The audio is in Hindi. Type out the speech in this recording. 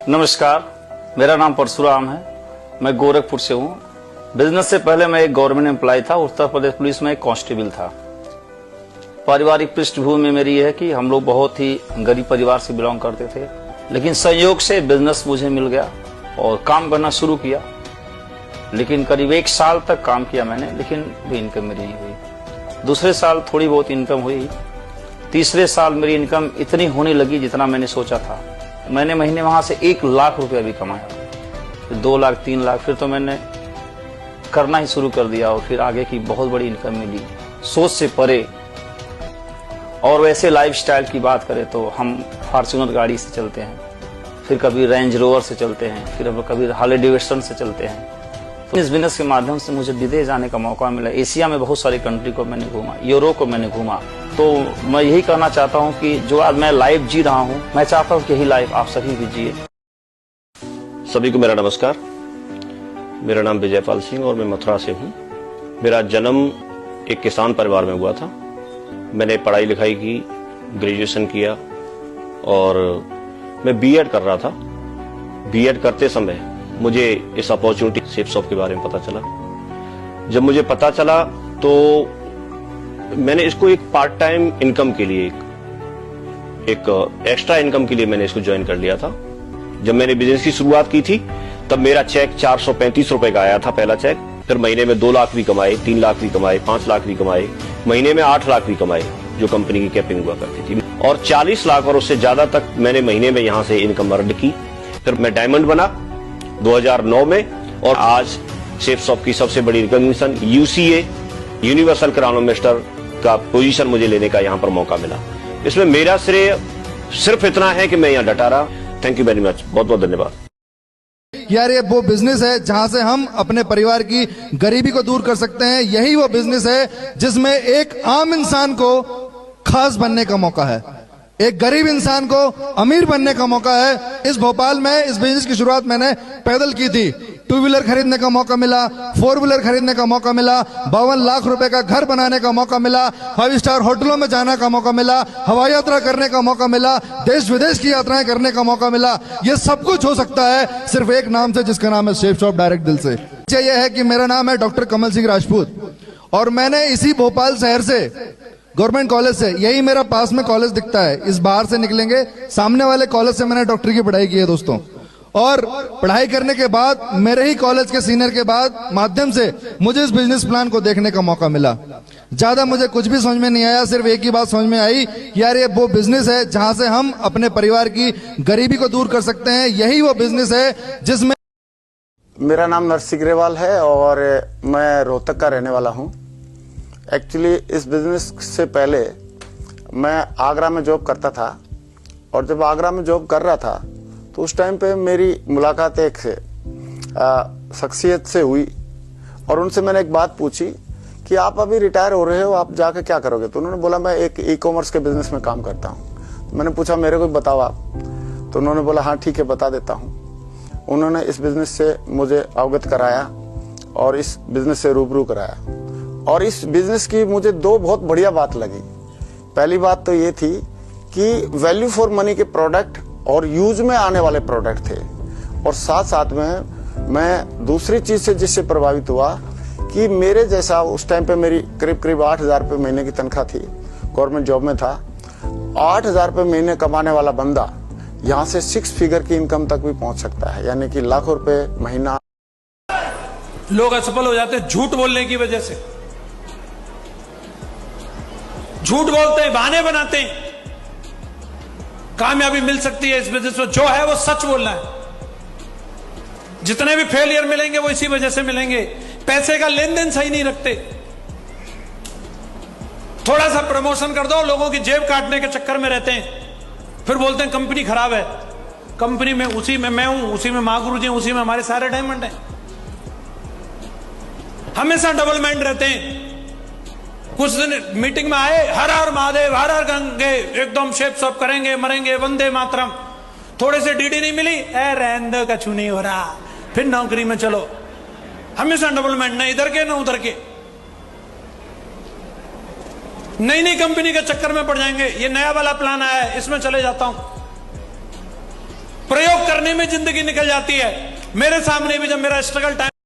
नमस्कार, मेरा नाम परशुराम है। मैं गोरखपुर से हूँ। बिजनेस से पहले मैं एक गवर्नमेंट एम्प्लॉय था। उत्तर प्रदेश पुलिस में एक कांस्टेबल था। पारिवारिक पृष्ठभूमि मेरी यह है कि हम लोग बहुत ही गरीब परिवार से बिलोंग करते थे, लेकिन संयोग से बिजनेस मुझे मिल गया और काम करना शुरू किया। लेकिन करीब 1 साल तक काम किया मैंने, लेकिन भी इनकम मेरी नहीं हुई। दूसरे साल थोड़ी बहुत इनकम हुई। तीसरे साल मेरी इनकम इतनी होने लगी जितना मैंने सोचा था। मैंने महीने वहां से 1 लाख रुपया भी कमाया, फिर 2 लाख, 3 लाख, फिर तो मैंने करना ही शुरू कर दिया और फिर आगे की बहुत बड़ी इनकम मिली, सोच से परे। और वैसे लाइफस्टाइल की बात करें तो हम फॉर्च्यूनर गाड़ी से चलते हैं, फिर कभी रेंज रोवर से चलते हैं, फिर हम कभी हार्ले डेविडसन से चलते हैं। तो इस बिजनेस के माध्यम से मुझे विदेश जाने का मौका मिला। एशिया में बहुत सारी कंट्री को मैंने घूमा, यूरोप को मैंने घूमा। तो मैं यही कहना चाहता हूं कि जो आज मैं लाइफ जी रहा हूं, मैं चाहता हूं कि यही लाइफ आप सभी भी जिए। सभी को मेरा नमस्कार। मेरा नाम विजयपाल सिंह और मैं मथुरा से हूं। मेरा जन्म एक किसान परिवार में हुआ था। मैंने पढ़ाई लिखाई की, ग्रेजुएशन किया और मैं बीएड कर रहा था। बीएड करते समय मुझे इस अपॉर्चुनिटी शेफ शॉप के बारे में पता चला। जब मुझे पता चला तो मैंने इसको एक पार्ट टाइम इनकम के लिए, एक एक्स्ट्रा इनकम के लिए मैंने इसको ज्वाइन कर लिया था। जब मैंने बिजनेस की शुरुआत की थी तब मेरा चेक 435 रुपए का आया था, पहला चेक। फिर महीने में 2 लाख भी कमाए, 3 लाख भी कमाए, 5 लाख भी कमाए, महीने में 8 लाख भी कमाए, जो कंपनी की कैपिंग हुआ करती थी। और 40 लाख और उससे ज्यादा तक मैंने महीने में यहां से इनकम अर्न की। फिर मैं डायमंड बना 2009 में और आज शेफ शॉप की सबसे बड़ी recognition UCA, universal crown mister का पोजीशन मुझे लेने का यहां पर मौका मिला। इसमें मेरा श्रेय सिर्फ इतना है कि मैं यहां डटा रहा। थैंक यू वेरी मच, बहुत बहुत धन्यवाद। यार ये वो बिजनेस है जहां से हम अपने परिवार की गरीबी को दूर कर सकते हैं। यही वो बिजनेस है जिसमें एक आम इंसान को खास बनने का मौका है, एक गरीब इंसान को अमीर बनने का मौका है। इस भोपाल में इस बिजनेस की शुरुआत मैंने पैदल की थी। 2 व्हीलर खरीदने का मौका मिला, 4 व्हीलर खरीदने का मौका मिला, 52 लाख रुपए का घर बनाने का मौका मिला, 5 स्टार होटलों में जाने का मौका मिला, हवाई यात्रा करने का मौका मिला, देश विदेश की यात्राएं करने का मौका मिला। ये सब कुछ हो सकता है सिर्फ एक नाम से, जिसका नाम है शेफ शॉप डायरेक्ट दिल से। यह है कि मेरा नाम है डॉक्टर कमल सिंह राजपूत और मैंने इसी भोपाल शहर से, गवर्नमेंट कॉलेज से, यही मेरा पास में कॉलेज दिखता है, इस बाहर से निकलेंगे सामने वाले कॉलेज से मैंने डॉक्टरी की पढ़ाई की है दोस्तों। और पढ़ाई करने के बाद मेरे ही कॉलेज के सीनियर के बाद माध्यम से मुझे इस बिजनेस प्लान को देखने का मौका मिला। ज्यादा मुझे कुछ भी समझ में नहीं आया, सिर्फ एक ही बात समझ में आई, यार ये वो बिजनेस है जहां से हम अपने परिवार की गरीबी को दूर कर सकते हैं। यही वो बिजनेस है जिसमें। मेरा नाम नरसिंह ग्रेवाल है और मैं रोहतक का रहने वाला हूं। एक्चुअली इस बिजनेस से पहले मैं आगरा में जॉब करता था और जब आगरा में जॉब कर रहा था तो उस टाइम पे मेरी मुलाकात एक शख्सियत से हुई और उनसे मैंने एक बात पूछी कि आप अभी रिटायर हो रहे हो, आप जाके क्या करोगे? तो उन्होंने बोला मैं एक ई-कॉमर्स के बिजनेस में काम करता हूँ। तो मैंने पूछा मेरे को बताओ आप। तो उन्होंने बोला हाँ ठीक है बता देता हूँ। उन्होंने इस बिजनेस से मुझे अवगत कराया और इस बिजनेस से रूबरू कराया। और इस बिजनेस की मुझे 2 बहुत बढ़िया बात लगी। पहली बात तो ये थी कि वैल्यू फॉर मनी के प्रोडक्ट और यूज में आने वाले प्रोडक्ट थे। और साथ साथ में मैं दूसरी चीज से जिससे प्रभावित हुआ कि मेरे जैसा उस टाइम पे मेरी करीब 8,000 रुपये महीने की तनख्वाह थी, गवर्नमेंट जॉब में था। 8,000 रुपये महीने कमाने वाला बंदा यहाँ से 6 फिगर की इनकम तक भी पहुंच सकता है, यानी कि लाखों रुपए महीना। लोग असफल हो जाते हैं झूठ बोलने की वजह से। झूठ बोलते हैं, बहाने बनाते हैं। कामयाबी मिल सकती है इस बिजनेस में, जो है वो सच बोलना है। जितने भी फेलियर मिलेंगे वो इसी वजह से मिलेंगे, पैसे का लेन देन सही नहीं रखते। थोड़ा सा प्रमोशन कर दो, लोगों की जेब काटने के चक्कर में रहते हैं, फिर बोलते हैं कंपनी खराब है। कंपनी में उसी में मैं हूं, उसी में मां गुरु जी, उसी में हमारे सारे डायमंड हैं। हमेशा डबल माइंड रहते हैं। कुछ दिन मीटिंग में आए, हर हर महादेव, हर हर गंगे, एकदम शेप सब करेंगे, मरेंगे, वंदे मातरम। थोड़े से डीडी नहीं मिली, रहने दो, कछु नहीं हो रहा, फिर नौकरी में चलो। हमेशा डबल माइंड, न इधर के न उधर के। नई नई कंपनी के चक्कर में पड़ जाएंगे। ये नया वाला प्लान आया है, इसमें चले जाता हूं, प्रयोग कर करने में जिंदगी निकल जाती है। मेरे सामने भी जब मेरा स्ट्रगल टाइम